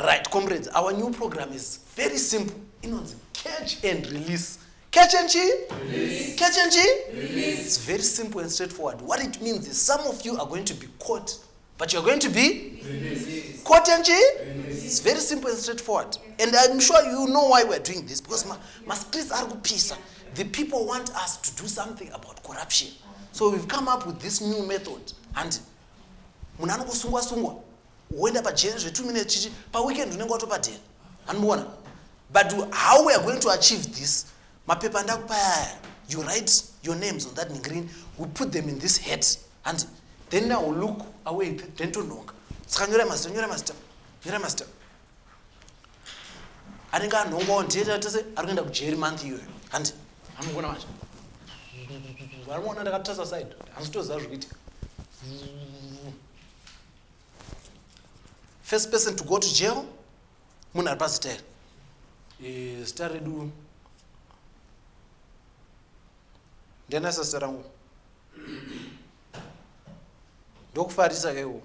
Right, comrades, our new program is very simple. Catch and release. Catch and release. Catch and release. It's very simple and straightforward. What it means is some of you are going to be caught, but you're going to be released. Caught and release. It's very simple and straightforward. And I'm sure you know why we're doing this, because my streets are pisa. The people want us to do something about corruption. So we've come up with this new method. And munano kusungwa sungwa. Uenda pa jail 2 minutes per weekend unengo to padela. Anmuona. But how we are going to achieve this? Mapepa ndakupaya. You write your names on that in green. We put them in this hat, and then now look away. Then to long. Skanyura master. Aninga nongo ndeta tese arikenda ku jail month iyo. And amugona manje. Varimona ndakatasa side. Anzitoza zvikuita. First person to go to jail, muna pastor. Started do. Then I said, Dok Farisa Geo.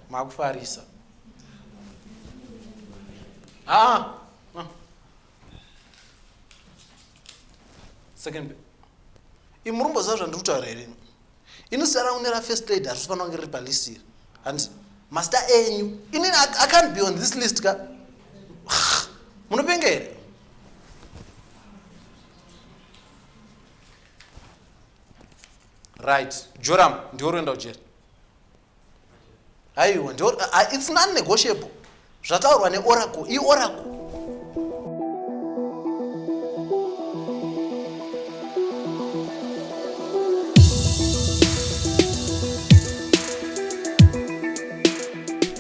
Mag Farisa. Second. Imurumbo zaja nduta rere. Inusara unera first aid asifana ngere balisi. And Master Enyu. I can't be on this list. Munopengere. Right. Joram, ndiorenda ujeri. Aiwa, it's non-negotiable. Zvataurwa neOracle. Oracle.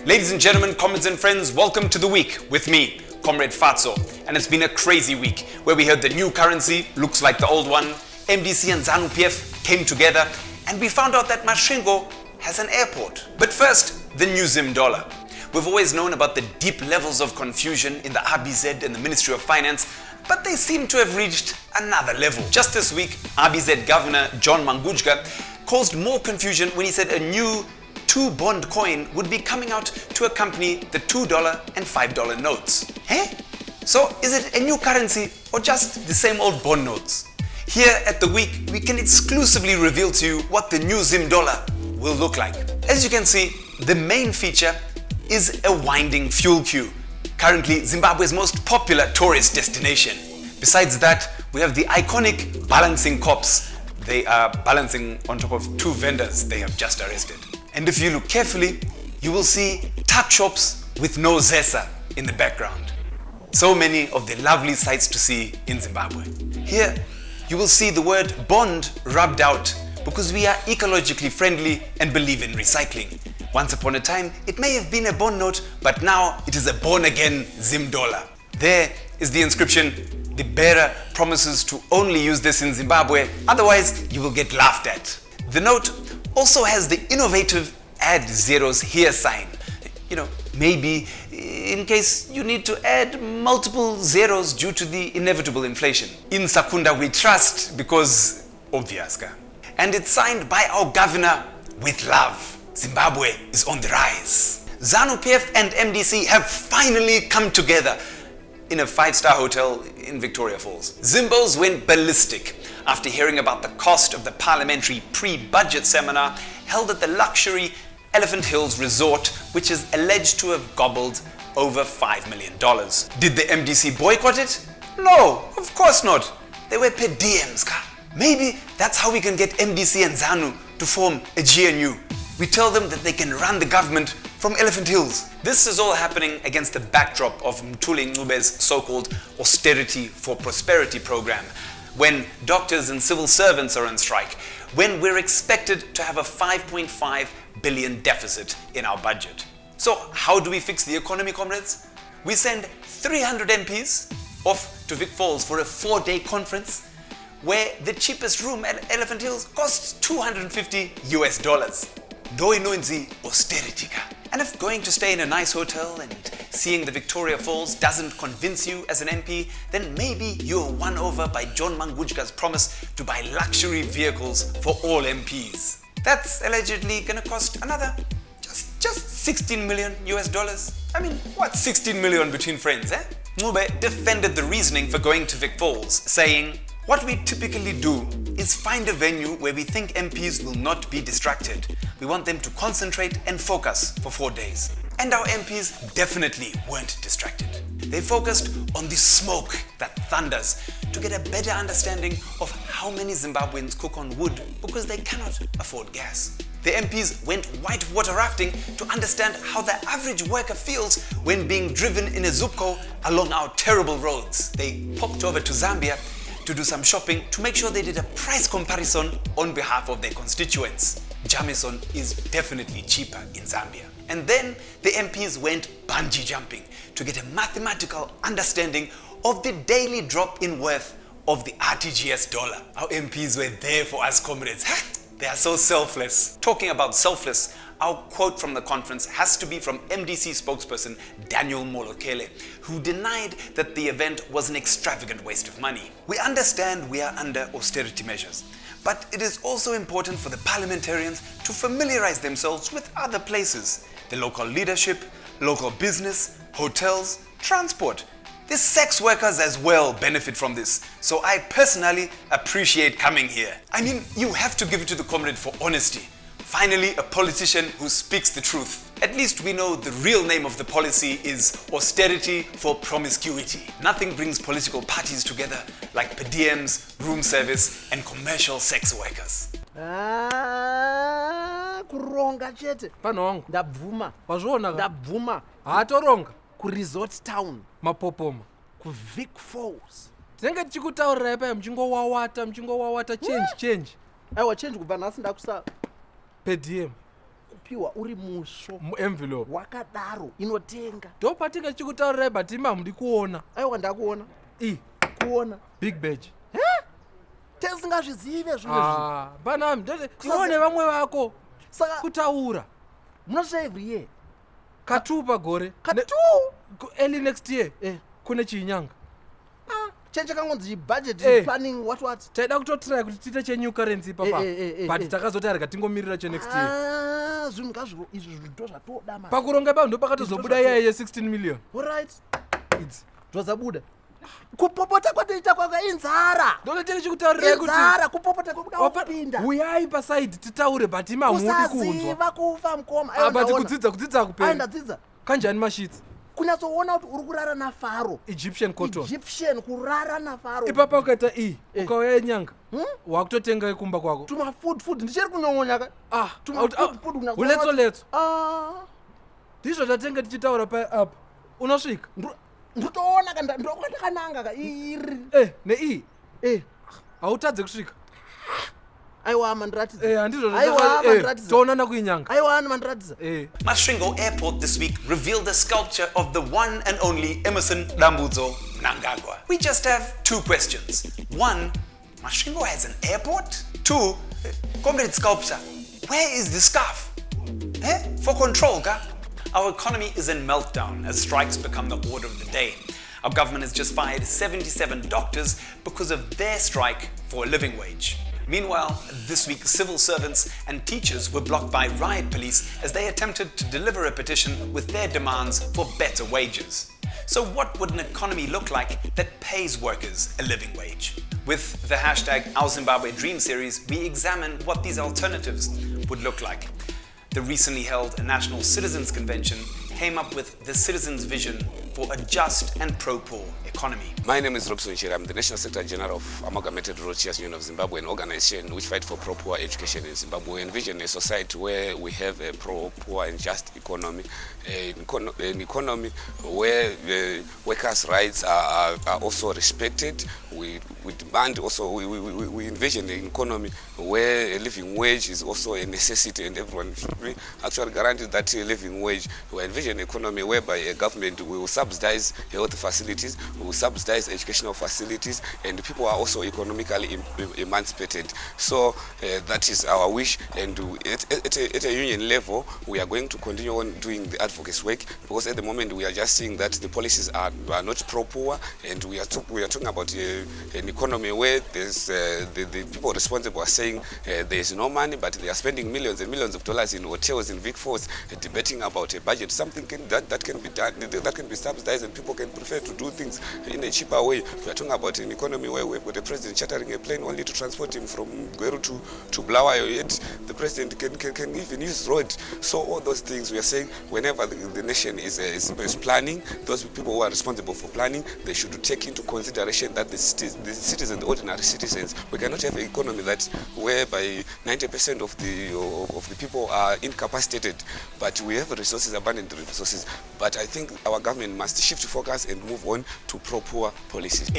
Ladies and gentlemen, comrades and friends, welcome to the week with me, Comrade Fatso. And it's been a crazy week where we heard the new currency looks like the old one, MDC and ZANU PF came together, and we found out that Masvingo has an airport. But first, the new Zim Dollar. We've always known about the deep levels of confusion in the RBZ and the Ministry of Finance, but they seem to have reached another level. Just this week, RBZ Governor John Mangudjka caused more confusion when he said a new 2 bond coin would be coming out to accompany the $2 and $5 notes. So is it a new currency or just the same old bond notes? Here at The Week, we can exclusively reveal to you what the new Zim Dollar will look like. As you can see, the main feature is a winding fuel queue, currently Zimbabwe's most popular tourist destination. Besides that, we have the iconic balancing cops. They are balancing on top of 2 vendors they have just arrested. And if you look carefully, you will see tuck shops with no Zesa in the background. So many of the lovely sights to see in Zimbabwe. Here, you will see the word bond rubbed out because we are ecologically friendly and believe in recycling. Once upon a time, it may have been a bond note, but now it is a born-again Zim Dollar. There is the inscription, the bearer promises to only use this in Zimbabwe, otherwise you will get laughed at. The note also has the innovative add zeros here sign. Maybe in case you need to add multiple zeros due to the inevitable inflation. In Sakunda we trust because obvious. And it's signed by our governor with love. Zimbabwe is on the rise. ZANU PF and MDC have finally come together in a 5-star hotel in Victoria Falls. Zimbos went ballistic after hearing about the cost of the parliamentary pre-budget seminar held at the luxury Elephant Hills Resort, which is alleged to have gobbled over $5 million. Did the MDC boycott it? No, of course not. They were per diems. Maybe that's how we can get MDC and ZANU to form a GNU. We tell them that they can run the government from Elephant Hills. This is all happening against the backdrop of Mthuli Ncube's so-called Austerity for Prosperity program, when doctors and civil servants are on strike, when we're expected to have a 5.5 billion deficit in our budget. So how do we fix the economy, comrades? We send 300 MPs off to Vic Falls for a 4-day conference where the cheapest room at Elephant Hills costs $250. Do inoinzi austerity. And if going to stay in a nice hotel and seeing the Victoria Falls doesn't convince you as an MP, then maybe you're won over by John Mangudjka's promise to buy luxury vehicles for all MPs. That's allegedly gonna cost another just Just 16 million US dollars. I mean, what's 16 million between friends, eh? Ncube defended the reasoning for going to Vic Falls, saying, "What we typically do is find a venue where we think MPs will not be distracted. We want them to concentrate and focus for 4 days." And our MPs definitely weren't distracted. They focused on the smoke that thunders to get a better understanding of how many Zimbabweans cook on wood because they cannot afford gas. The MPs went whitewater rafting to understand how the average worker feels when being driven in a Zupco along our terrible roads. They popped over to Zambia to do some shopping to make sure they did a price comparison on behalf of their constituents. Jamison is definitely cheaper in Zambia. And then the MPs went bungee jumping to get a mathematical understanding of the daily drop in worth of the RTGS dollar. Our MPs were there for us, comrades. They are so selfless. Talking about selfless, our quote from the conference has to be from MDC spokesperson Daniel Molokele, who denied that the event was an extravagant waste of money. We understand we are under austerity measures, but it is also important for the parliamentarians to familiarize themselves with other places, the local leadership, local business, hotels, transport. The sex workers as well benefit from this, so I personally appreciate coming here. I mean, you have to give it to the comrade for honesty. Finally, a politician who speaks the truth. At least we know the real name of the policy is austerity for promiscuity. Nothing brings political parties together like per diems, room service, and commercial sex workers. Kuronga chete. Panong. Ndabvuma. Wazvona ka? Ndabvuma. Hatoronga. Resort Town. Mapopoma. Ku Vic Falls. Tinenge tichikutaurira ipa mchingowawata change. Aiwa change kubva nhasi ndakusa. Per diem. Kupiwa uri musvo. Envelope. Wakadaro inotenga. Ndo patinge tichikutaurira ipa tima mudi kuona. Aiwa ndakuona. Kuona. Big badge. Tesingazvizive zvinhu. Panam, tione vamwe vako. Saka kutaura. Munosvika every year. Katupa gore. Early next year. Kune chinyanga. Change kangonzi budget planning what. Taida kutotry kuti tiite che new currency papa. But takazotarika tingomirira che next year. Zvinhu ngazvo izvi zvito zvatoda mara. Pakuronga pa ndo pakatozobuda iyaye ye 16 million. All right. It's zvazabuda. Kupopota kwatoita kwaka inzara. Ndo tiri chikutaurira kuti inzara kupopota kwakuda kupinda. Uyai pa side titaure but imamudi kunzwa. Usaziva kufa mukoma. But kudzidza kupenda. Aindadzidza. Kanjani mashitsi? Kunyatsoona kuti uri kurara naFaro. Egyptian cotton. Egyptian kurara naFaro. Ipapa ukaita ukauya nyanga. Wakutotenga kumba kwako. Tuma food ndichiri kunyongonya ka. Tuma food letso. Ndizvo tatenga tichitaura pa up. Unosvika? Ndotoona kanda ndokananga ka iri. Ne Hautadze kusvika. Aiwa mandiratidza. Handizvo mandiratidza. Toonana kuinyanga. Aiwa mandiratidza. Masvingo Airport this week revealed the sculpture of the one and only Emerson Dambudzo Mnangagwa. We just have 2 questions. 1, Masvingo has an airport? 2, Comrade sculpture, where is the scarf? For control, ka? Our economy is in meltdown as strikes become the order of the day. Our government has just fired 77 doctors because of their strike for a living wage. Meanwhile, this week civil servants and teachers were blocked by riot police as they attempted to deliver a petition with their demands for better wages. So what would an economy look like that pays workers a living wage? With the hashtag Our Zimbabwe Dream series, we examine what these alternatives would look like. The recently held National Citizens Convention came up with the citizens' vision for a just and pro-poor economy. My name is Robson Chira. I'm the National Secretary General of Amalgamated Rural Teachers Union of Zimbabwe, an organization which fights for pro-poor education in Zimbabwe. We envision a society where we have a pro-poor and just economy, an economy where workers' rights are also respected. We demand also, we envision an economy where a living wage is also a necessity and everyone should be actually guaranteed that living wage. We envision an economy whereby a government will subsidize health facilities, we will subsidize educational facilities, and people are also economically emancipated. So that is our wish, and at a union level, we are going to continue on doing the advocacy work, because at the moment we are just seeing that the policies are not pro-poor, and we are talking about an economy where there's the people responsible are saying there is no money, but they are spending millions and millions of dollars in hotels in Vic Falls, debating about a budget. Something that can be done, that can be subsidized, and people can prefer to do things in a cheaper way. We are talking about an economy where we've got the president chartering a plane only to transport him from Gweru to Blawayo, yet the president can even use road. So all those things, we are saying, whenever the nation is planning, those people who are responsible for planning, they should take into consideration that the citizens, the ordinary citizens, we cannot have an economy that whereby 90% of the people are incapacitated, but we have resources, abundant resources. But I think our government must shift focus and move on to pro-poor policies.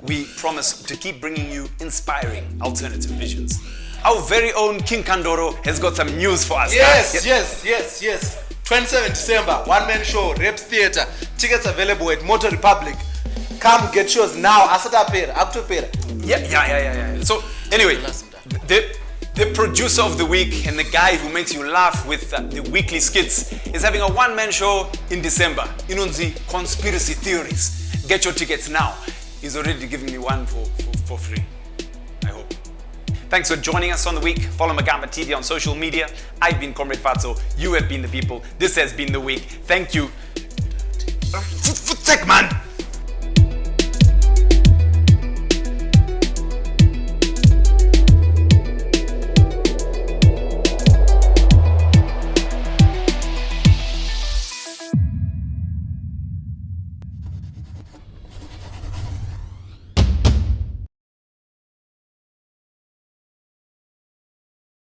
We promise to keep bringing you inspiring alternative visions. Our very own King Condor has got some news for us. Yes. 27 December, one-man show, Reps Theatre. Tickets available at Motor Republic. Come get yours now. Yeah. So anyway, the producer of the week and the guy who makes you laugh with the weekly skits is having a one-man show in December. Inunzi Conspiracy Theories. Get your tickets now. He's already giving me one for free. I hope. Thanks for joining us on the week. Follow Magamba TV on social media. I've been Comrade Fatso. You have been the people. This has been the week. Thank you. Foot man.